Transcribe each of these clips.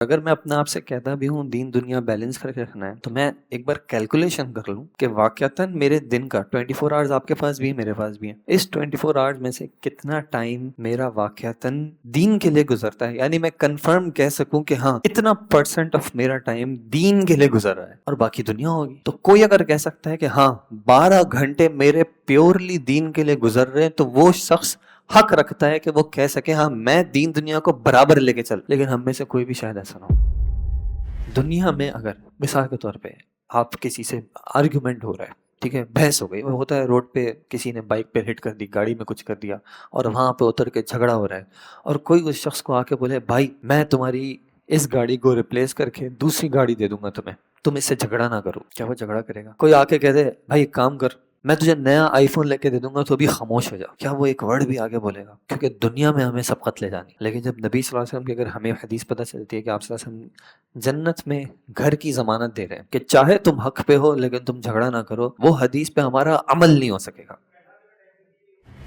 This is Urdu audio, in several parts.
اگر میں اپنے آپ سے کہتا بھی ہوں دین دنیا بیلنس کر کے رکھنا ہے، تو میں ایک بار کیلکولیشن کر لوں کہ واقعتاً میرے دن کا 24 آورز آپ کے پاس بھی ہیں، میرے پاس بھی ہیں، اس 24 آورز میں سے کتنا ٹائم میرا واقعتاً دین کے لیے گزرتا ہے، یعنی میں کنفرم کہہ سکوں کہ ہاں اتنا % آف میرا ٹائم دین کے لیے گزر رہا ہے اور باقی دنیا ہوگی۔ تو کوئی اگر کہہ سکتا ہے کہ ہاں 12 گھنٹے میرے پیورلی دین کے لیے گزر رہے ہیں، تو وہ شخص حق رکھتا ہے کہ وہ کہہ سکے ہاں میں دین دنیا کو برابر لے کے چل، لیکن ہم میں سے کوئی بھی شاید ایسا نہ ہو۔ دنیا میں اگر مثال کے طور پہ آپ کسی سے آرگیومنٹ ہو رہا ہے، ٹھیک ہے، بحث ہو گئی، وہ ہوتا ہے روڈ پہ کسی نے بائک پہ ہٹ کر دی، گاڑی میں کچھ کر دیا، اور وہاں پہ اتر کے جھگڑا ہو رہا ہے، اور کوئی اس شخص کو آ کے بولے بھائی میں تمہاری اس گاڑی کو ریپلیس کر کے دوسری گاڑی دے دوں گا تمہیں، تم اس سے جھگڑا نہ کرو، کیا وہ جھگڑا کرے گا؟ کوئی آ کے کہہ دے بھائی ایک کام کر، میں تجھے نیا آئی فون لے کے دے دوں گا تو بھی خاموش ہو جا، کیا وہ ایک ورڈ بھی آگے بولے گا؟ کیونکہ دنیا میں ہمیں سبقت لے جانی، لیکن جب نبی صلی اللہ علیہ وسلم کی اگر ہمیں حدیث پتہ چلتی ہے کہ آپ صلی اللہ علیہ وسلم جنت میں گھر کی ضمانت دے رہے ہیں کہ چاہے تم حق پہ ہو لیکن تم جھگڑا نہ کرو، وہ حدیث پہ ہمارا عمل نہیں ہو سکے گا۔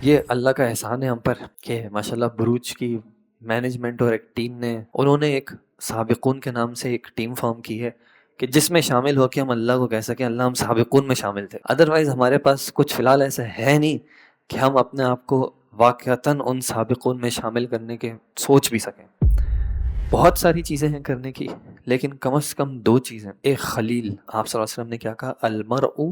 یہ اللہ کا احسان ہے ہم پر کہ ماشاءاللہ بروج کی مینجمنٹ اور ایک ٹیم نے، انہوں نے ایک سابقون کے نام سے ایک ٹیم فارم کی ہے کہ جس میں شامل ہو کے ہم اللہ کو کہہ سکیں اللہ ہم سابقون میں شامل تھے۔ ادروائز ہمارے پاس کچھ فی الحال ایسا ہے نہیں کہ ہم اپنے آپ کو واقعتاً ان سابقون میں شامل کرنے کے سوچ بھی سکیں۔ بہت ساری چیزیں ہیں کرنے کی، لیکن کم از کم 2 چیزیں، ایک خلیل، آپ صلی اللہ علیہ وسلم نے کیا کہا، المرء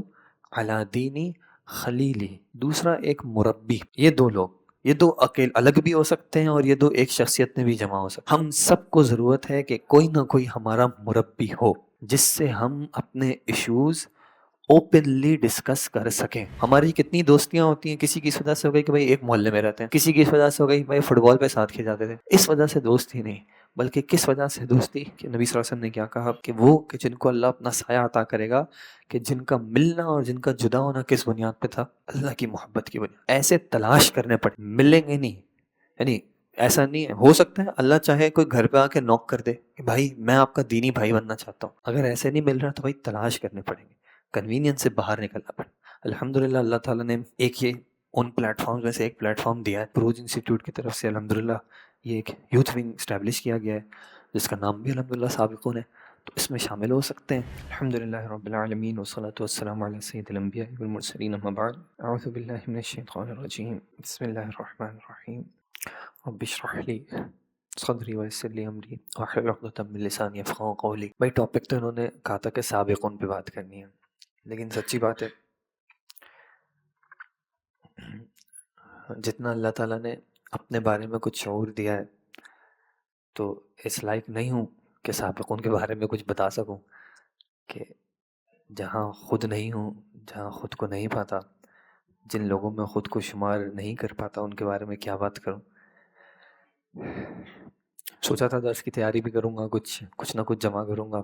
علی دینی خلیلی، دوسرا ایک مربی۔ یہ 2 لوگ، یہ 2 الگ بھی ہو سکتے ہیں اور یہ 2 ایک شخصیت میں بھی جمع ہو سکتے ہیں۔ ہم سب کو ضرورت ہے کہ کوئی نہ کوئی ہمارا مربی ہو جس سے ہم اپنے ایشوز اوپنلی ڈسکس کر سکیں۔ ہماری کتنی دوستیاں ہوتی ہیں، کسی کی اس وجہ سے ہو گئی کہ بھائی ایک محلے میں رہتے ہیں، کسی کی اس وجہ سے ہو گئی بھائی فٹ بال پہ ساتھ کھیل جاتے تھے، اس وجہ سے دوستی نہیں، بلکہ کس وجہ سے دوستی، کہ نبی صلی اللہ علیہ وسلم نے کیا کہا کہ وہ کہ جن کو اللہ اپنا سایہ عطا کرے گا، کہ جن کا ملنا اور جن کا جدا ہونا کس بنیاد پہ تھا، اللہ کی محبت کی بنیاد۔ ایسے تلاش کرنے پڑے، ملیں گے نہیں، یعنی ایسا نہیں ہے، ہو سکتا ہے اللہ چاہے کوئی گھر پہ آ کے نوک کر دے کہ بھائی میں آپ کا دینی بھائی بننا چاہتا ہوں، اگر ایسے نہیں مل رہا تو بھائی تلاش کرنے پڑیں گے، کنوینئنس سے باہر نکلنا پڑے۔ الحمدللہ اللہ تعالیٰ نے ایک یہ ان پلیٹ فارمز میں سے ایک پلیٹ فارم دیا ہے، بروج انسٹیٹیوٹ کی طرف سے الحمدللہ یہ ایک یوتھ ونگ اسٹیبلش کیا گیا ہے جس کا نام بھی الحمدللہ سابقون ہے، تو اس میں شامل ہو سکتے ہیں۔ الحمدللہ رب العالمین والصلاة والسلام علی سید الانبیاء والمرسلین، اما بعد، اعوذ باللہ من الشیطان الرجیم، بسم اللہ الرحمن الرحیم، رب اشرح لی صدری ویسر لی امری واحلل عقدۃ من لسانی یفقہوا قولی۔ بھائی ٹاپک تو انہوں نے کہا تھا کہ سابقون پہ بات کرنی ہے، لیکن سچی بات ہے جتنا اللہ تعالیٰ نے اپنے بارے میں کچھ شعور دیا ہے تو اس لائق نہیں ہوں کہ سابقون کے بارے میں کچھ بتا سکوں، کہ جہاں خود نہیں ہوں، جہاں خود کو نہیں پاتا، جن لوگوں میں خود کو شمار نہیں کر پاتا، ان کے بارے میں کیا بات کروں۔ سوچا تھا درس کی تیاری بھی کروں گا، کچھ نہ کچھ جمع کروں گا،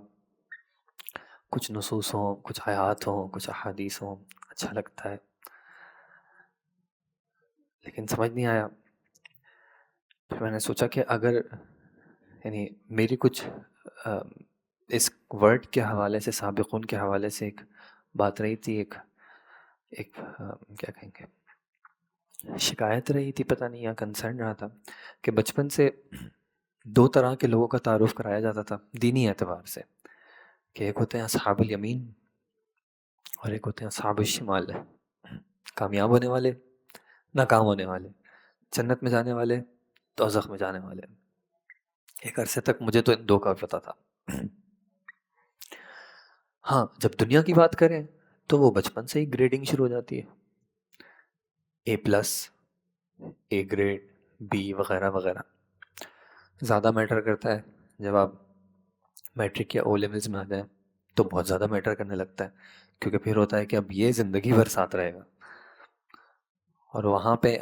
کچھ نصوص ہوں، کچھ آیات ہوں، کچھ احادیث ہوں، اچھا لگتا ہے، لیکن سمجھ نہیں آیا۔ پھر میں نے سوچا کہ اگر یعنی میری کچھ اس ورڈ کے حوالے سے، سابقون کے حوالے سے ایک بات رہی تھی، ایک کیا کہیں گے، شکایت رہی تھی، پتہ نہیں، یا کنسرن رہا تھا کہ بچپن سے 2 طرح کے لوگوں کا تعارف کرایا جاتا تھا دینی اعتبار سے، کہ ایک ہوتے ہیں اصحاب الیمین اور ایک ہوتے ہیں اصحاب الشمال، کامیاب ہونے والے، ناکام ہونے والے، جنت میں جانے والے، دوزخ میں جانے والے۔ ایک عرصے تک مجھے تو ان 2 کا پتہ تھا۔ ہاں جب دنیا کی بات کریں تو وہ بچپن سے ہی گریڈنگ شروع ہو جاتی ہے، A+، A گریڈ، B وغیرہ وغیرہ۔ زیادہ میٹر کرتا ہے جب آپ میٹرک یا او لیولز میں آ جائیں تو بہت زیادہ میٹر کرنے لگتا ہے، کیونکہ پھر ہوتا ہے کہ اب یہ زندگی بھر ساتھ رہے گا، اور وہاں پہ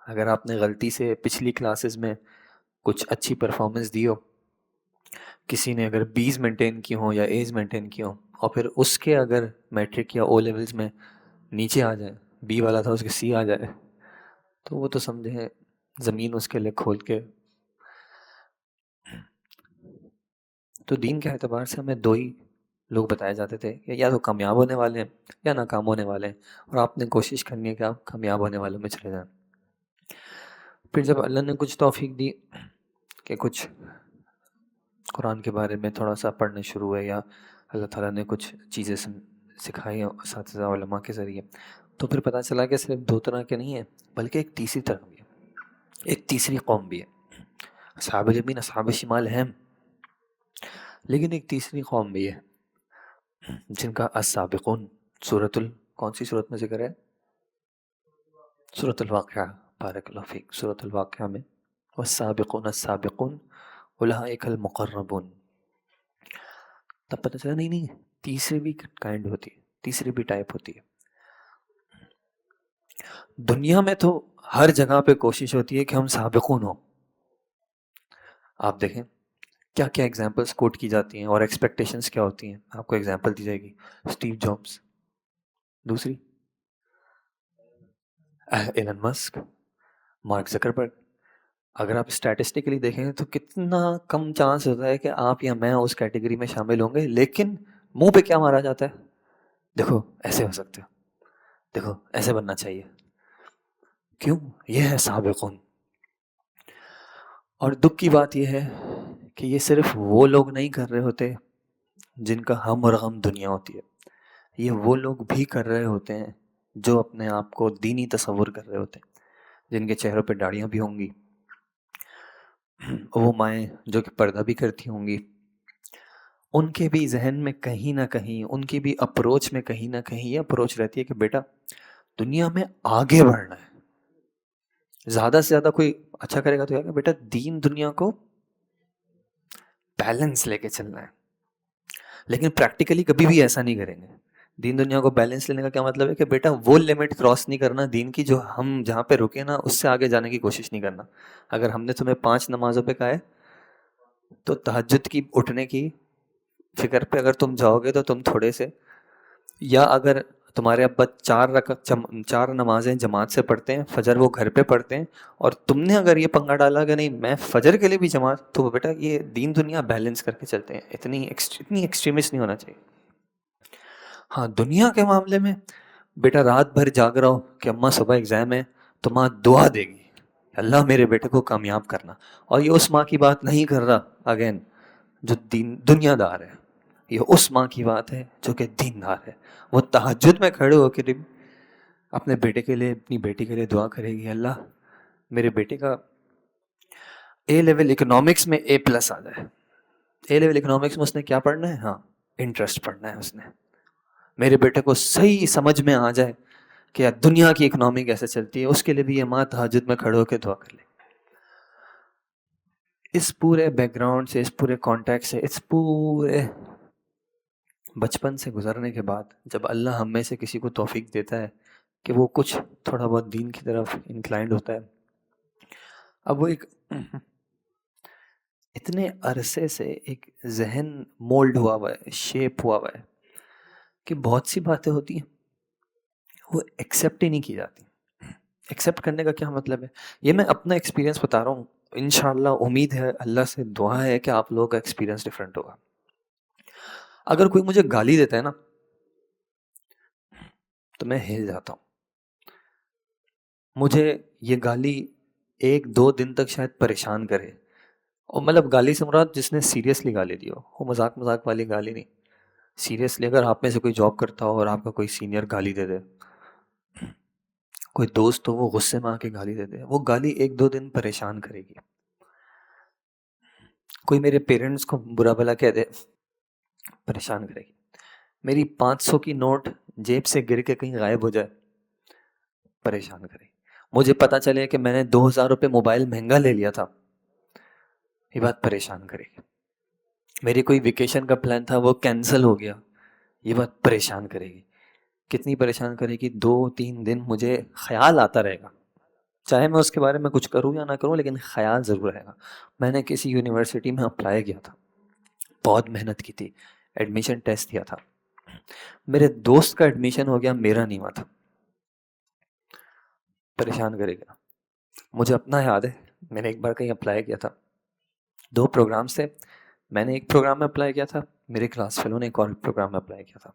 اگر آپ نے غلطی سے پچھلی کلاسز میں کچھ اچھی پرفارمنس دی ہو، کسی نے اگر 20 مینٹین کی ہوں یا ایز مینٹین کی ہوں، اور پھر اس کے اگر میٹرک یا او لیولز میں نیچے آ جائے، B والا تھا اس کے C آ جائے، تو وہ تو سمجھیں زمین اس کے لیے کھول کے۔ تو دین کے اعتبار سے ہمیں 2 ہی لوگ بتائے جاتے تھے کہ یا تو کامیاب ہونے والے ہیں یا ناکام ہونے والے ہیں، اور آپ نے کوشش کرنی ہے کہ آپ کامیاب ہونے والوں میں چلے جائیں۔ پھر جب اللہ نے کچھ توفیق دی کہ کچھ قرآن کے بارے میں تھوڑا سا پڑھنا شروع ہوئے یا اللہ تعالیٰ نے کچھ چیزیں سکھائی ہیں اساتذہ علماء کے ذریعے، تو پھر پتہ چلا کہ صرف دو طرح کے نہیں ہیں بلکہ ایک تیسری طرح بھی ہے، ایک تیسری قوم بھی ہے. اصحاب الیمین اصحاب شمال ہیں، لیکن ایک تیسری قوم بھی ہے جن کا السابقون کون سی صورت میں ذکر ہے؟ سورۃ الواقعہ. بارک اللہ فیک. سورۃ الواقعہ میں والسابقون السابقون اولئک المقربون. تب پتہ چلا نہیں تیسری بھی کائنڈ ہوتی ہے، تیسری بھی ٹائپ ہوتی ہے. دنیا میں تو ہر جگہ پہ کوشش ہوتی ہے کہ ہم سابقون ہوں. آپ دیکھیں کیا کیا ایگزامپلس کوٹ کی جاتی ہیں اور ایکسپیکٹیشنس کیا ہوتی ہیں. آپ کو ایگزامپل دی جائے گی اسٹیو جابس، دوسری ایلن مسک، مارک زکربرگ. اگر آپ اسٹیٹسٹکلی دیکھیں تو کتنا کم چانس ہوتا ہے کہ آپ یا میں اس کیٹیگری میں شامل ہوں گے، لیکن منہ پہ کیا مارا جاتا ہے؟ دیکھو ایسے ہو سکتے ہو، دیکھو ایسے بننا چاہیے. کیوں؟ یہ ہے سابقون. اور دکھ کی بات یہ ہے کہ یہ صرف وہ لوگ نہیں کر رہے ہوتے جن کا ہم اور غم دنیا ہوتی ہے، یہ وہ لوگ بھی کر رہے ہوتے ہیں جو اپنے آپ کو دینی تصور کر رہے ہوتے ہیں، جن کے چہروں پہ داڑیاں بھی ہوں گی، وہ مائیں جو کہ پردہ بھی کرتی ہوں گی، ان کے بھی ذہن میں کہیں نہ کہیں، ان کی بھی اپروچ میں کہیں نہ کہیں یہ اپروچ رہتی ہے کہ بیٹا دنیا میں آگے بڑھنا ہے. زیادہ سے زیادہ کوئی اچھا کرے گا تو کہ بیٹا دین دنیا کو بیلنس لے کے چلنا ہے. لیکن پریکٹیکلی کبھی بھی ایسا نہیں کریں گے. دین دنیا کو بیلنس لینے کا کیا مطلب ہے کہ بیٹا وہ لمٹ کراس نہیں کرنا دین کی جو ہم جہاں پہ رکے نا اس سے آگے جانے کی کوشش نہیں کرنا. اگر ہم نے تمہیں 5 نمازوں پہ کہا ہے تو تہجد کی اٹھنے کی فکر پہ اگر تم جاؤ گے تو تم تھوڑے سے، یا اگر تمہارے ابا 4 نمازیں جماعت سے پڑھتے ہیں، فجر وہ گھر پہ پڑھتے ہیں، اور تم نے اگر یہ پنگا ڈالا کہ نہیں میں فجر کے لیے بھی جماعت، تو بیٹا یہ دین دنیا بیلنس کر کے چلتے ہیں. اتنی ایکسٹریمسٹ نہیں ہونا چاہیے. ہاں دنیا کے معاملے میں بیٹا رات بھر جاگ رہا ہو کہ اماں صبح ایگزام ہے تو ماں دعا دے گی اللہ میرے بیٹے کو کامیاب کرنا، اور یہ اس ماں کی بات نہیں کر رہا اگین جو دنیا دار ہے، یہ اس ماں کی بات ہے جو کہ دین دار ہے. وہ تہجد میں کھڑے ہو کے اپنے بیٹے کے لیے اپنی بیٹی کے لیے دعا کرے گی اللہ میرے بیٹے کا اے لیول اکنامکس میں A+ آ جائے. اے لیول اکنامکس میں اس نے کیا پڑھنا ہے؟ ہاں انٹرسٹ پڑھنا ہے. اس نے میرے بیٹے کو صحیح سمجھ میں آ جائے کہ دنیا کی اکنامی کیسے چلتی ہے، اس کے لیے بھی یہ ماں تہجد میں کھڑے ہو کے دعا کر لے. اس پورے بیک گراؤنڈ سے، اس پورے کانٹیکٹ سے، اس پورے بچپن سے گزرنے کے بعد جب اللہ ہم میں سے کسی کو توفیق دیتا ہے کہ وہ کچھ تھوڑا بہت دین کی طرف انکلائنڈ ہوتا ہے، اب وہ ایک اتنے عرصے سے ایک ذہن مولڈ ہوا ہوا ہے، شیپ ہوا ہوا ہے کہ بہت سی باتیں ہوتی ہیں وہ ایکسیپٹ ہی نہیں کی جاتی. ایکسیپٹ کرنے کا کیا مطلب ہے؟ یہ میں اپنا ایکسپیرینس بتا رہا ہوں. انشاءاللہ امید ہے، اللہ سے دعا ہے کہ آپ لوگوں کا ایکسپیرینس ڈفرینٹ ہوگا. اگر کوئی مجھے گالی دیتا ہے نا تو میں ہل جاتا ہوں. مجھے یہ گالی 1-2 دن تک شاید پریشان کرے، اور مطلب گالی سے مراد جس نے سیریسلی گالی دی ہو، وہ مذاق والی گالی نہیں. سیریسلی اگر آپ میں سے کوئی جاب کرتا ہو اور آپ کا کوئی سینئر گالی دے دے، کوئی دوست ہو وہ غصے میں آ کے گالی دے دے، وہ گالی 1-2 دن پریشان کرے گی. کوئی میرے پیرنٹس کو برا بھلا کہہ دے، پریشان کرے گی. میری 500 کی نوٹ جیب سے گر کے کہیں غائب ہو جائے، پریشان کرے گی. مجھے پتا چلے کہ میں نے 2000 روپے موبائل مہنگا لے لیا تھا، یہ بات پریشان کرے گی. میری کوئی ویکیشن کا پلان تھا وہ کینسل ہو گیا، یہ بات پریشان کرے گی. کتنی پریشان کرے گی؟ 2-3 دن مجھے خیال آتا رہے گا، چاہے میں اس کے بارے میں کچھ کروں یا نہ کروں لیکن خیال ضرور رہے گا. میں نے کسی یونیورسٹی میں اپلائی کیا تھا، بہت محنت کی تھی، ایڈمیشن ٹیسٹ دیا تھا، میرے دوست کا ایڈمیشن ہو گیا، میرا نہیں ہوا تھا. پریشان کرے گا. مجھے اپنا یاد ہے میں نے ایک بار کہیں اپلائی کیا تھا، 2 پروگرامس تھے. میں نے ایک پروگرام میں اپلائی کیا تھا، میرے کلاس فیلو نے ایک اور پروگرام میں اپلائی کیا تھا.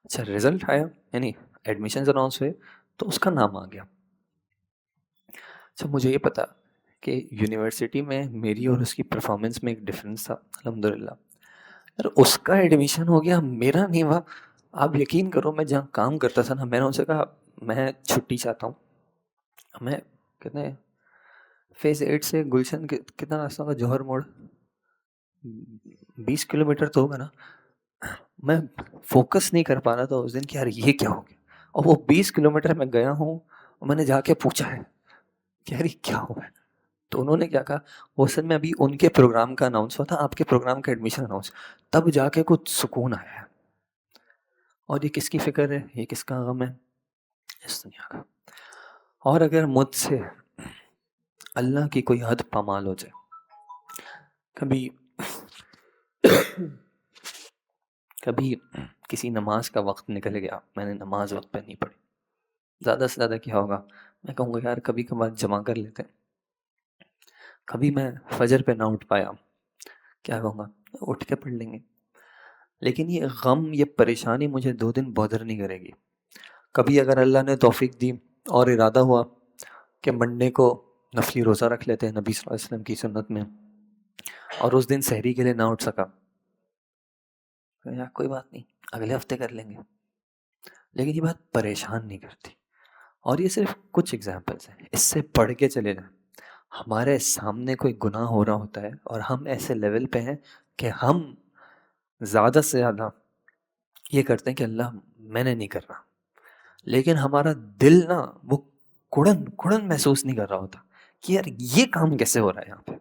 اچھا رزلٹ آیا، یعنی ایڈمیشنز اناؤنس ہوئے تو اس کا نام آ گیا. اچھا مجھے یہ پتا کہ یونیورسٹی میں میری اور اس کی پرفارمنس میں ایک ڈفرینس تھا. الحمدللہ یار اس کا ایڈمیشن ہو گیا, میرا نہیں ہوا. آپ یقین کرو میں جہاں کام کرتا تھا نا, میں نے ان سے کہا میں چھٹی چاہتا ہوں. میں کتنے فیز 8 سے گلشن کتنا راستہ ہوگا, جوہر موڑ 20 کلومیٹر تو ہوگا نا. میں فوکس نہیں کر پا رہا تھا اس دن کہ یار یہ کیا ہو گیا. اور وہ 20 کلومیٹر میں گیا ہوں اور میں نے جا کے پوچھا ہے کہ یار یہ کیا ہوا ہے. تو انہوں نے کیا کہا, وہ سر میں ابھی ان کے پروگرام کا اناؤنس ہوا تھا, آپ کے پروگرام کا ایڈمیشن اناؤنس, تب جا کے کچھ سکون آیا ہے. اور یہ کس کی فکر ہے, یہ کس کا غم ہے, اس دنیا کا. اور اگر مجھ سے اللہ کی کوئی حد پامال ہو جائے, کبھی کسی نماز کا وقت نکل گیا, میں نے نماز وقت پہ نہیں پڑھی, زیادہ سے زیادہ کیا ہوگا, میں کہوں گا یار کبھی کبھار جمع کر لیتے ہیں. کبھی میں فجر پہ نہ اٹھ پایا, کیا کہوں گا, اٹھ کے پڑھ لیں گے. لیکن یہ غم, یہ پریشانی مجھے 2 دن بودر نہیں کرے گی. کبھی اگر اللہ نے توفیق دی اور ارادہ ہوا کہ منڈے کو نفلی روزہ رکھ لیتے ہیں نبی صلی اللہ علیہ وسلم کی سنت میں, اور اس دن سحری کے لیے نہ اٹھ سکا, یا کوئی بات نہیں اگلے ہفتے کر لیں گے. لیکن یہ بات پریشان نہیں کرتی. اور یہ صرف کچھ ایگزامپلس ہیں, اس سے پڑھ کے چلے جائیں. ہمارے سامنے کوئی گناہ ہو رہا ہوتا ہے اور ہم ایسے لیول پہ ہیں کہ ہم زیادہ سے زیادہ یہ کرتے ہیں کہ اللہ میں نے نہیں کر رہا, لیکن ہمارا دل نا وہ کڑن محسوس نہیں کر رہا ہوتا کہ یار یہ کام کیسے ہو رہا ہے یہاں پہ.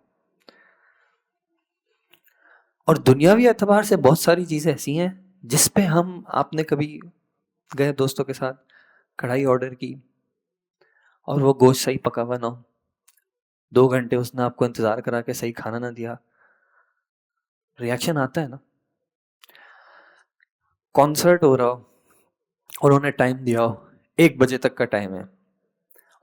اور دنیاوی اعتبار سے بہت ساری چیزیں ایسی ہیں جس پہ ہم, آپ نے کبھی گئے دوستوں کے ساتھ, کڑھائی آرڈر کی اور وہ گوشت صحیح پکا ہوا نہ ہو, 2 گھنٹے اس نے آپ کو انتظار کرا کے صحیح کھانا نہ دیا, ریاکشن آتا ہے نا. کانسرٹ ہو رہا ہو اور انہوں نے ٹائم دیا ہو, 1 بجے تک کا ٹائم ہے,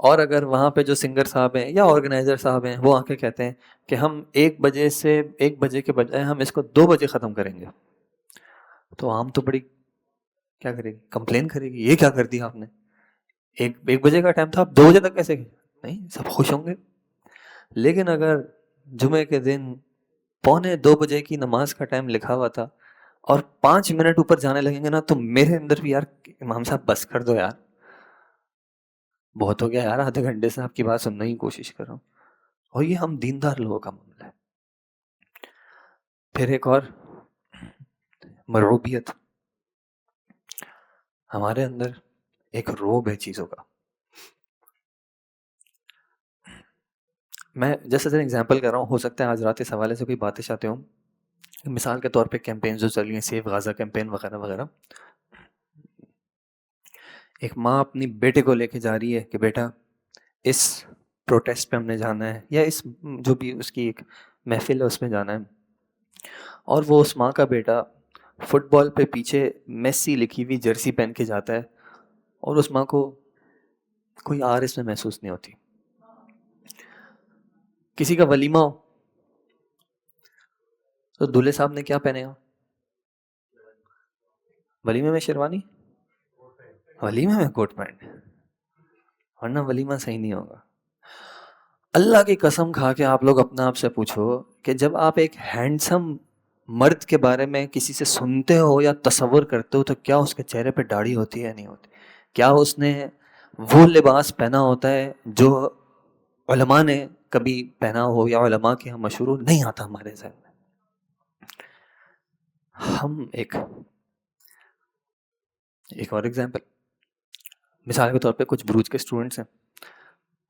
اور اگر وہاں پہ جو سنگر صاحب ہیں یا آرگنائزر صاحب ہیں وہ آ کے کہتے ہیں کہ ہم 1 بجے کے بجائے ہم اس کو 2 بجے ختم کریں گے, تو عام تو بڑی کیا کرے گی, کمپلین کرے گی, یہ کیا کر دیا آپ نے, 1 بجے کا ٹائم تھا, آپ 2 بجے تک کیسے گئے. نہیں, سب خوش ہوں گے. لیکن اگر جمعے کے دن 1:45 بجے کی نماز کا ٹائم لکھا ہوا تھا اور 5 منٹ اوپر جانے لگیں گے نا, تو میرے اندر بھی یار امام صاحب بس کر دو یار, بہت ہو گیا یار, آدھے گھنٹے سے آپ کی بات سننے کی کوشش کر رہا ہوں. اور یہ ہم دیندار لوگوں کا معاملہ ہے. پھر ایک اور مرعوبیت, ہمارے اندر ایک روب ہے چیزوں کا. میں جیسے ایگزامپل کر رہا ہوں, ہو سکتا ہے آج رات اس حوالے سے کوئی باتیں چاہتے ہوں. مثال کے طور پہ کیمپین جو چل رہی ہیں, سیف غازہ کیمپین وغیرہ وغیرہ, ایک ماں اپنی بیٹے کو لے کے جا رہی ہے کہ بیٹا اس پروٹیسٹ پہ ہم نے جانا ہے, یا اس جو بھی اس کی ایک محفل ہے اس میں جانا ہے. اور وہ اس ماں کا بیٹا فٹ بال پہ پیچھے میسی لکھی ہوئی جرسی پہن کے جاتا ہے, اور اس ماں کو کوئی آر اس میں محسوس نہیں ہوتی. کسی کا ولیمہ ہو تو دولہے صاحب نے کیا پہنے گا, ولیمے میں شیروانی, ولیمے میں کوٹ پینٹ, ورنہ ولیمہ صحیح نہیں ہوگا. اللہ کی قسم کھا کے آپ لوگ اپنا آپ سے پوچھو کہ جب آپ ایک ہینڈسم مرد کے بارے میں کسی سے سنتے ہو یا تصور کرتے ہو, تو کیا اس کے چہرے پہ داڑھی ہوتی ہے یا نہیں ہوتی, کیا اس نے وہ لباس پہنا ہوتا ہے جو علماء نے کبھی پہنا ہو, یا علماء کے ہم مشہور نہیں آتا ہمارے ذہن میں. ہم ایک اور ایگزامپل, مثال کے طور پہ کچھ بروج کے اسٹوڈنٹس ہیں,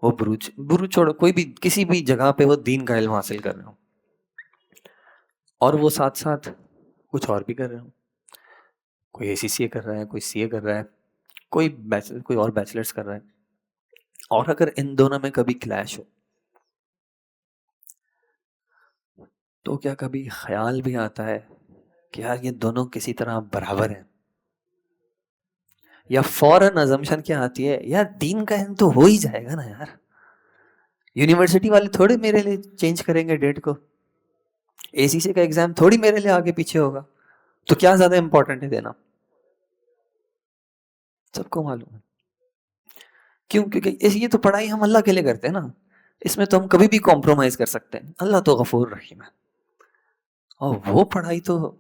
وہ بروج چھوڑو, کوئی بھی کسی بھی جگہ پہ وہ دین کا علم حاصل کر رہے ہوں, اور وہ ساتھ ساتھ کچھ اور بھی کر رہے ہوں. کوئی اے سی سی اے کر رہا ہے, کوئی سی اے کر رہا ہے, کوئی اور بیچلرس کر رہا ہے. اور اگر ان دونوں میں کبھی کلیش ہو تو کیا کبھی خیال بھی آتا ہے کہ یار یہ دونوں کسی طرح برابر ہیں, یا فوراً ازمپشن کیا آتی ہے, یار دین کا علم تو ہو ہی جائے گا نا یار, یونیورسٹی والے تھوڑے میرے لیے چینج کریں گے ڈیٹ کو, اے سی سی کا ایگزام تھوڑی میرے لیے آگے پیچھے ہوگا, تو کیا زیادہ امپورٹنٹ ہے دینا. سب کو معلوم ہے کیوں, کیونکہ یہ تو پڑھائی ہم اللہ کے لیے کرتے ہیں نا. اس میں تو ہم کبھی بھی کمپرومائز کر سکتے ہیں. اللہ تو غفور رحیم ہے. اور وہ پڑھائی تو،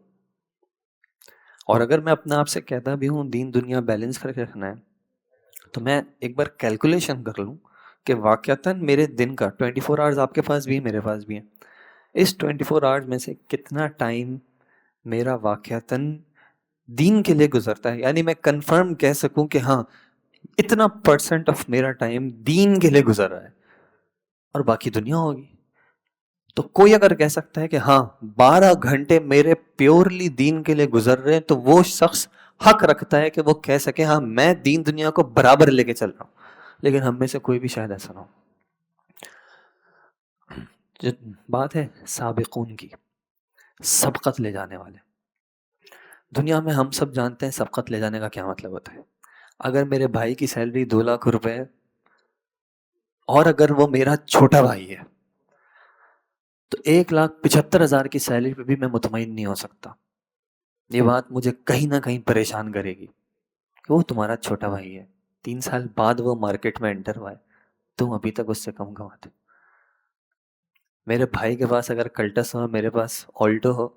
اور اگر میں اپنے آپ سے کہتا بھی ہوں دین دنیا بیلنس کر کے رکھنا ہے، تو میں ایک بار کیلکولیشن کر لوں کہ واقعتاً میرے دن کا 24 آورز آپ کے پاس بھی ہیں، میرے پاس بھی ہیں. اس 24 آورز میں سے کتنا ٹائم میرا واقعتاً دین کے لیے گزرتا ہے. یعنی میں کنفرم کہہ سکوں کہ ہاں اتنا پرسنٹ آف میرا ٹائم دین کے لیے گزر رہا ہے اور باقی دنیا ہوگی. تو کوئی اگر کہہ سکتا ہے کہ ہاں 12 گھنٹے میرے پیورلی دین کے لیے گزر رہے ہیں، تو وہ شخص حق رکھتا ہے کہ وہ کہہ سکے ہاں میں دین دنیا کو برابر لے کے چل رہا ہوں. لیکن ہم میں سے کوئی بھی شاید ایسا نہ ہو. جو بات ہے سابقون کی، سبقت لے جانے والے، دنیا میں ہم سب جانتے ہیں سبقت لے جانے کا کیا مطلب ہوتا ہے. اگر میرے بھائی کی سیلری 2 لاکھ روپے ہے اور اگر وہ میرا چھوٹا بھائی ہے، تو 1,75,000 کی سیلری پہ بھی میں مطمئن نہیں ہو سکتا. یہ بات مجھے کہیں نہ کہیں پریشان کرے گی کہ وہ تمہارا چھوٹا بھائی ہے، 3 سال بعد وہ مارکیٹ میں انٹر ہوا ہے، تم ابھی تک اس سے کم کماتے. میرے بھائی کے پاس اگر کلٹس ہو، میرے پاس آلٹو ہو،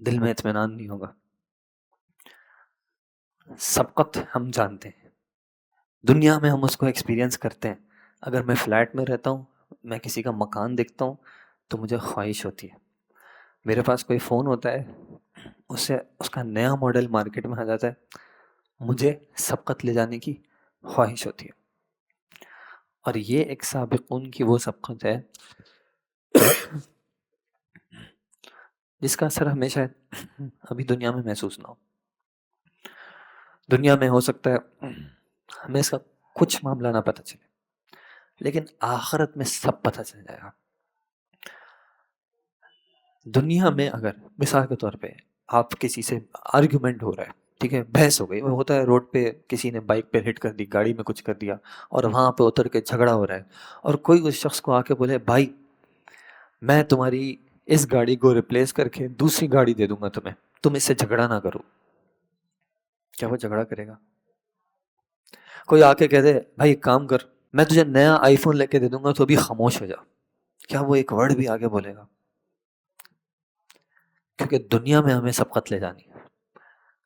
دل میں اطمینان نہیں ہوگا. سبقت ہم جانتے ہیں، دنیا میں ہم اس کو ایکسپیرینس کرتے ہیں. اگر میں فلیٹ میں رہتا ہوں، میں کسی کا مکان دیکھتا ہوں تو مجھے خواہش ہوتی ہے. میرے پاس کوئی فون ہوتا ہے، اس کا نیا ماڈل مارکیٹ میں آ جاتا ہے، مجھے سبقت لے جانے کی خواہش ہوتی ہے. اور یہ ایک سابقون کی وہ سبقت ہے جس کا اثر ہمیں شاید ابھی دنیا میں محسوس نہ ہو. دنیا میں ہو سکتا ہے ہمیں اس کا کچھ معاملہ نہ پتہ چلے، لیکن آخرت میں سب پتہ چل جائے گا. دنیا میں اگر مثال کے طور پہ آپ کسی سے آرگیومنٹ ہو رہا ہے، ٹھیک ہے، بحث ہو گئی، وہ ہوتا ہے روڈ پہ کسی نے بائک پہ ہٹ کر دی، گاڑی میں کچھ کر دیا، اور وہاں پہ اتر کے جھگڑا ہو رہا ہے، اور کوئی اس شخص کو آ کے بولے بھائی میں تمہاری اس گاڑی کو ریپلیس کر کے دوسری گاڑی دے دوں گا تمہیں، تم اس سے جھگڑا نہ کرو. کیا وہ جھگڑا کرے گا؟ کوئی آ کے کہہ دے بھائی ایک کام کر، میں تجھے نیا آئی فون لے کے دے دوں گا تو ابھی خاموش ہو جا، کیا وہ ایک ورڈ بھی آگے بولے گا؟ کیونکہ دنیا میں ہمیں سبقت لے جانی ہے.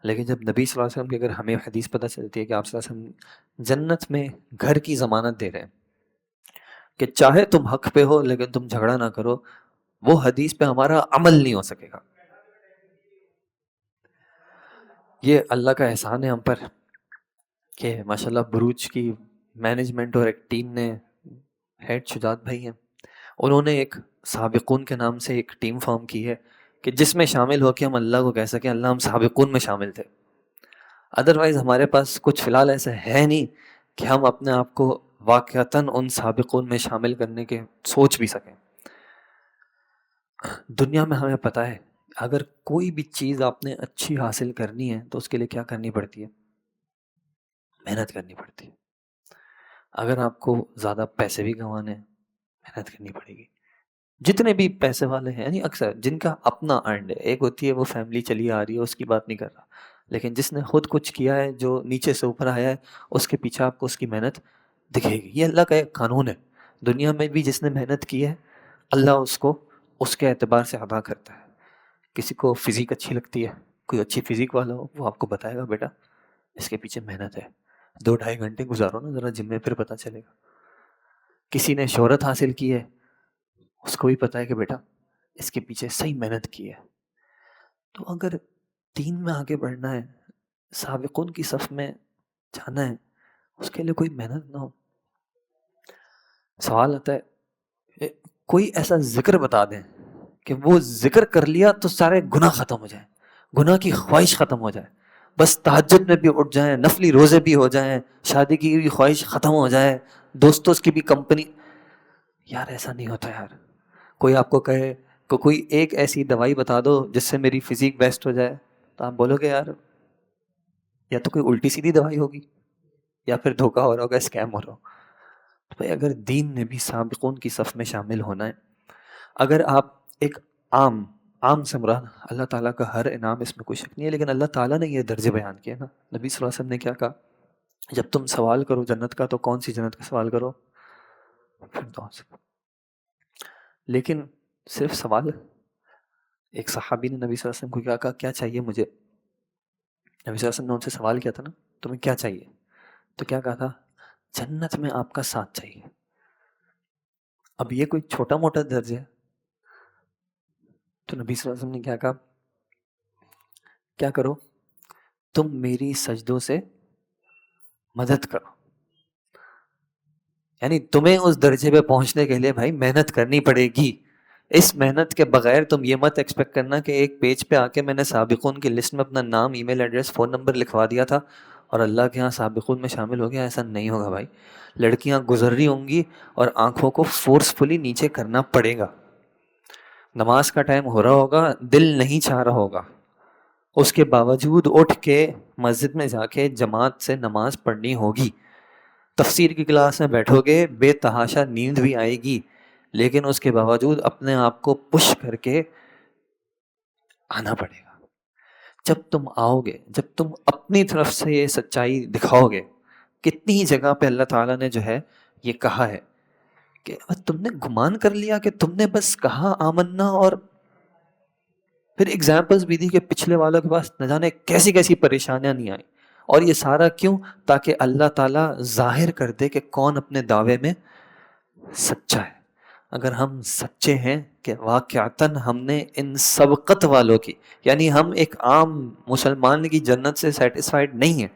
لیکن جب نبی صلی اللہ علیہ وسلم کی اگر ہمیں حدیث پتہ چلتی ہے کہ آپ صلی اللہ علیہ وسلم جنت میں گھر کی ضمانت دے رہے ہیں کہ چاہے تم حق پہ ہو لیکن تم جھگڑا نہ کرو، وہ حدیث پہ ہمارا عمل نہیں ہو سکے گا. یہ اللہ کا احسان ہے ہم پر کہ ماشاءاللہ بروج کی مینجمنٹ اور ایک ٹیم نے، ہیڈ شجاعت بھائی ہیں، انہوں نے ایک سابقون کے نام سے ایک ٹیم فارم کی ہے کہ جس میں شامل ہو کے ہم اللہ کو کہہ سکیں اللہ ہم سابقون میں شامل تھے. ادروائز ہمارے پاس کچھ فی الحال ایسا ہے نہیں کہ ہم اپنے آپ کو واقعتاً ان سابقون میں شامل کرنے کے سوچ بھی سکیں. دنیا میں ہمیں پتہ ہے اگر کوئی بھی چیز آپ نے اچھی حاصل کرنی ہے تو اس کے لیے کیا کرنی پڑتی ہے؟ محنت کرنی پڑتی ہے. اگر آپ کو زیادہ پیسے بھی کمانے ہیں محنت کرنی پڑے گی. جتنے بھی پیسے والے ہیں، یعنی اکثر جن کا اپنا ارنڈ ہے، ایک ہوتی ہے وہ فیملی چلی آ رہی ہے اس کی بات نہیں کر رہا، لیکن جس نے خود کچھ کیا ہے، جو نیچے سے اوپر آیا ہے، اس کے پیچھے آپ کو اس کی محنت دکھے گی. یہ اللہ کا ایک قانون ہے. دنیا میں بھی جس نے محنت کی ہے اللہ اس کو اس کے اعتبار سے ادا کرتا ہے. کسی کو فزیک اچھی لگتی ہے، کوئی اچھی فزیک والا ہو، وہ آپ کو بتائے گا بیٹا اس کے پیچھے محنت ہے، 2-2.5 گھنٹے گزارو نا ذرا جم میں، پھر پتہ چلے گا. کسی نے شہرت حاصل کی ہے، اس کو بھی پتہ ہے کہ بیٹا اس کے پیچھے صحیح محنت کی ہے. تو اگر دین میں آگے بڑھنا ہے، سابقون کی صف میں جانا ہے، اس کے لیے کوئی محنت نہ ہو. سوال آتا ہے کوئی ایسا ذکر بتا دیں کہ وہ ذکر کر لیا تو سارے گناہ ختم ہو جائیں، گناہ کی خواہش ختم ہو جائے، بس تہجد میں بھی اٹھ جائیں، نفلی روزے بھی ہو جائیں، شادی کی بھی خواہش ختم ہو جائے، دوستوں کی بھی کمپنی. یار ایسا نہیں ہوتا یار. کوئی آپ کو کہے کہ کوئی ایک ایسی دوائی بتا دو جس سے میری فزیک بیسٹ ہو جائے، تو آپ بولو گے یار یا تو کوئی الٹی سیدھی دوائی ہوگی یا پھر دھوکہ ہو رہا ہوگا، اسکیم ہو رہا ہو. تو بھائی اگر دین نے بھی سابقون کی صف میں شامل ہونا ہے، اگر آپ ایک عام سے مراد اللہ تعالیٰ کا ہر انعام، اس میں کوئی شک نہیں ہے، لیکن اللہ تعالیٰ نے یہ درجے بیان کیے نا. نبی صلی اللہ علیہ وسلم نے کیا کہا؟ جب تم سوال کرو جنت کا تو کون سی جنت کا سوال کرو؟ فردوس. لیکن صرف سوال، ایک صحابی نے نبی صلی اللہ علیہ وسلم کو کیا کہا کیا چاہیے مجھے؟ نبی صلی اللہ علیہ وسلم نے ان سے سوال کیا تھا نا تمہیں کیا چاہیے؟ تو کیا کہا تھا؟ جنت میں آپ کا ساتھ چاہیے. اب یہ کوئی چھوٹا موٹا درج ہے؟ تو نبی صلی اللہ علیہ وسلم نے کیا کہا؟ کیا کرو؟ تم میری سجدوں سے مدد کرو. یعنی تمہیں اس درجے پہ پہنچنے کے لیے بھائی محنت کرنی پڑے گی. اس محنت کے بغیر تم یہ مت ایکسپیکٹ کرنا کہ ایک پیج پہ آ کے میں نے سابقون کی لسٹ میں اپنا نام، ای میل ایڈریس، فون نمبر لکھوا دیا تھا اور اللہ کے ہاں سابقون میں شامل ہو گیا. ایسا نہیں ہوگا بھائی. لڑکیاں گزر رہی ہوں گی اور آنکھوں کو فورسفلی نیچے کرنا پڑے گا. نماز کا ٹائم ہو رہا ہوگا، دل نہیں چاہ رہا ہوگا، اس کے باوجود اٹھ کے مسجد میں جا کے جماعت سے نماز پڑھنی ہوگی. تفسیر کی کلاس میں بیٹھو گے، بے تحاشا نیند بھی آئے گی، لیکن اس کے باوجود اپنے آپ کو پش کر کے آنا پڑے گا. جب تم آؤ گے، جب تم اپنی طرف سے یہ سچائی دکھاؤ گے، کتنی ہی جگہ پہ اللہ تعالیٰ نے جو ہے یہ کہا ہے کہ تم نے گمان کر لیا کہ تم نے بس کہا آمنا، اور پھر ایگزامپلس بھی دی کہ پچھلے والوں کے پاس نہ جانے کیسی کیسی پریشانیاں نہیں آئیں. اور یہ سارا کیوں؟ تاکہ اللہ تعالیٰ ظاہر کر دے کہ کون اپنے دعوے میں سچا ہے. اگر ہم سچے ہیں کہ واقعتاً ہم نے ان سبقت والوں کی، یعنی ہم ایک عام مسلمان کی جنت سے سیٹسفائیڈ نہیں ہیں،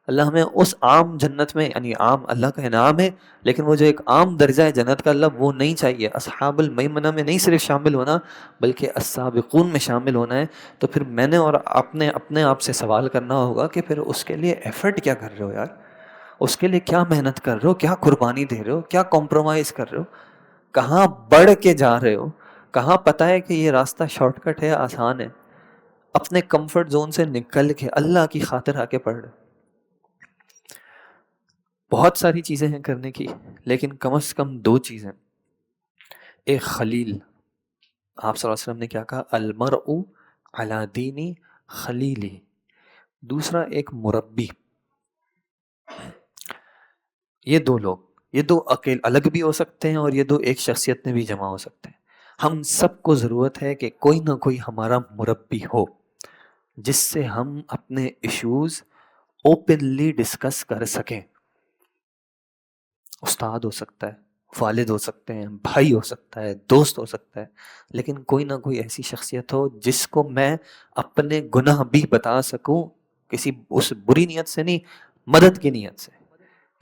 اللہ ہمیں اس عام جنت میں، یعنی عام اللہ کا انعام ہے، لیکن وہ جو ایک عام درجہ ہے جنت کا، اللہ وہ نہیں چاہیے. اصحاب المیمنہ میں نہیں صرف شامل ہونا بلکہ السابقون میں شامل ہونا ہے. تو پھر میں نے اور آپ نے اپنے آپ سے سوال کرنا ہوگا کہ پھر اس کے لیے ایفرٹ کیا کر رہے ہو یار؟ اس کے لیے کیا محنت کر رہے ہو؟ کیا قربانی دے رہے ہو؟ کیا کمپرومائز کر رہے ہو؟ کہاں بڑھ کے جا رہے ہو؟ کہاں پتہ ہے کہ یہ راستہ شارٹ کٹ ہے، آسان ہے؟ اپنے کمفرٹ زون سے نکل کے اللہ کی خاطر آ کے پڑھ رہے. بہت ساری چیزیں ہیں کرنے کی، لیکن کم از کم دو چیزیں. ایک خلیل، آپ صلی اللہ علیہ وسلم نے کیا کہا؟ المرء علی دین خلیلی. دوسرا ایک مربی. یہ دو لوگ، یہ دو الگ بھی ہو سکتے ہیں اور یہ دو ایک شخصیت میں بھی جمع ہو سکتے ہیں. ہم سب کو ضرورت ہے کہ کوئی نہ کوئی ہمارا مربی ہو جس سے ہم اپنے ایشوز اوپنلی ڈسکس کر سکیں. استاد ہو سکتا ہے، والد ہو سکتے ہیں، بھائی ہو سکتا ہے، دوست ہو سکتا ہے، لیکن کوئی نہ کوئی ایسی شخصیت ہو جس کو میں اپنے گناہ بھی بتا سکوں، کسی اس بری نیت سے نہیں، مدد کی نیت سے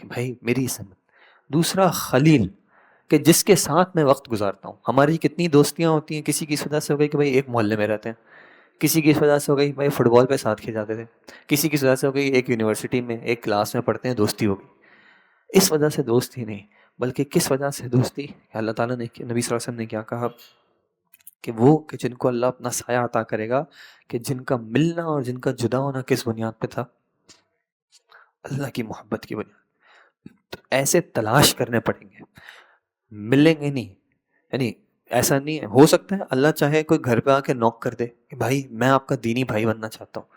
کہ بھائی میری سمجھ. دوسرا خلیل، کہ جس کے ساتھ میں وقت گزارتا ہوں. ہماری کتنی دوستیاں ہوتی ہیں، کسی کی اس وجہ سے ہو گئی کہ بھائی ایک محلے میں رہتے ہیں، کسی کی اس وجہ سے ہو گئی بھائی فٹ بال پہ ساتھ کھیل جاتے تھے، کسی کی اس وجہ سے ہو گئی ایک یونیورسٹی میں ایک کلاس میں پڑھتے ہیں، دوستی ہو گئی. اس وجہ سے دوستی نہیں، بلکہ کس وجہ سے دوستی؟ اللہ تعالیٰ نے، نبی صلی اللہ علیہ وسلم نے کیا کہا کہ وہ کہ جن کو اللہ اپنا سایہ عطا کرے گا، کہ جن کا ملنا اور جن کا جدا ہونا کس بنیاد پہ تھا؟ اللہ کی محبت کی بنیاد. تو ایسے تلاش کرنے پڑیں گے، ملیں گے نہیں. یعنی ایسا نہیں ہے، ہو سکتا ہے اللہ چاہے کوئی گھر پہ آ کے نوک کر دے کہ بھائی میں آپ کا دینی بھائی بننا چاہتا ہوں.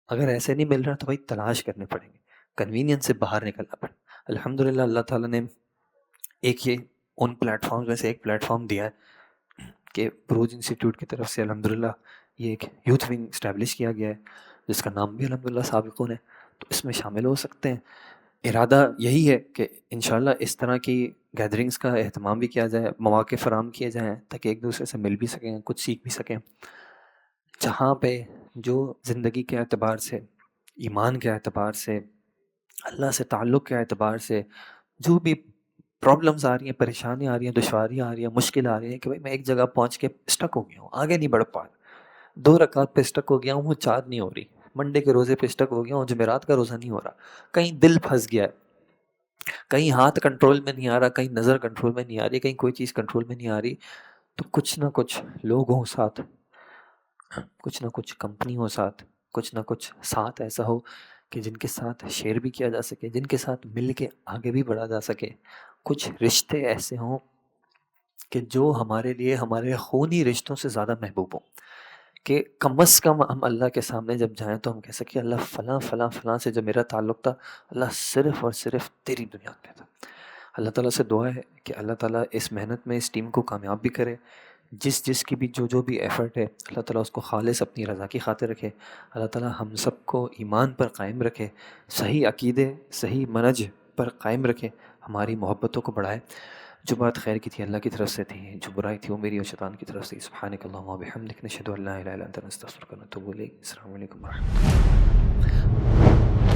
اگر ایسے نہیں مل رہا تو بھائی تلاش کرنے پڑیں گے، کنوینئنس سے باہر نکلنا پڑے. الحمدللہ اللہ تعالیٰ نے ایک یہ ان پلیٹ فارمز میں سے ایک پلیٹ فارم دیا ہے کہ بروج انسٹیٹیوٹ کی طرف سے الحمدللہ یہ ایک یوتھ ونگ اسٹیبلش کیا گیا ہے جس کا نام بھی الحمدللہ سابقون ہے. تو اس میں شامل ہو سکتے ہیں. ارادہ یہی ہے کہ انشاءاللہ اس طرح کی گیدرنگز کا اہتمام بھی کیا جائے، مواقع فراہم کیے جائیں تاکہ ایک دوسرے سے مل بھی سکیں، کچھ سیکھ بھی سکیں. جہاں پہ جو زندگی کے اعتبار سے، ایمان کے اعتبار سے، اللہ سے تعلق کے اعتبار سے جو بھی پرابلمز آ رہی ہیں، پریشانیاں آ رہی ہیں، دشواریاں آ رہی ہیں، مشکل آ رہی ہیں کہ بھائی میں ایک جگہ پہنچ کے اسٹک ہو گیا ہوں، آگے نہیں بڑھ پا رہا، 2 رکعت پہ اسٹک ہو گیا ہوں، وہ 4 نہیں ہو رہی، منڈے کے روزے پہ اسٹک ہو گیا ہوں، جمعرات کا روزہ نہیں ہو رہا، کہیں دل پھنس گیا ہے، کہیں ہاتھ کنٹرول میں نہیں آ رہا، کہیں نظر کنٹرول میں نہیں آ رہی، کہیں کوئی چیز کنٹرول میں نہیں آ رہی. تو کچھ نہ کچھ لوگوں ساتھ، کچھ نہ کچھ کمپنیوں ساتھ، کچھ نہ کچھ ساتھ ایسا ہو کہ جن کے ساتھ شیئر بھی کیا جا سکے، جن کے ساتھ مل کے آگے بھی بڑھا جا سکے. کچھ رشتے ایسے ہوں کہ جو ہمارے لیے ہمارے خونی رشتوں سے زیادہ محبوب ہوں، کہ کم از کم ہم اللہ کے سامنے جب جائیں تو ہم کہہ سکیں اللہ فلاں فلاں فلاں سے جو میرا تعلق تھا، اللہ صرف اور صرف تیری بنیاد پہ تھا. اللہ تعالیٰ سے دعا ہے کہ اللہ تعالیٰ اس محنت میں اس ٹیم کو کامیاب بھی کرے، جس کی بھی جو بھی ایفرٹ ہے اللہ تعالیٰ اس کو خالص اپنی رضا کی خاطر رکھے، اللہ تعالیٰ ہم سب کو ایمان پر قائم رکھے، صحیح عقیدے صحیح منج پر قائم رکھے، ہماری محبتوں کو بڑھائے۔ جو بات خیر کی تھی اللہ کی طرف سے تھی، جو برائی تھی وہ میری اور شیطان کی طرف سے۔ سبحانک اللہم و بحمدک، نشہد ان لا الہ الا انت، نستغفرک و نتوب الیک۔ السلام علیکم ورحمۃ اللہ۔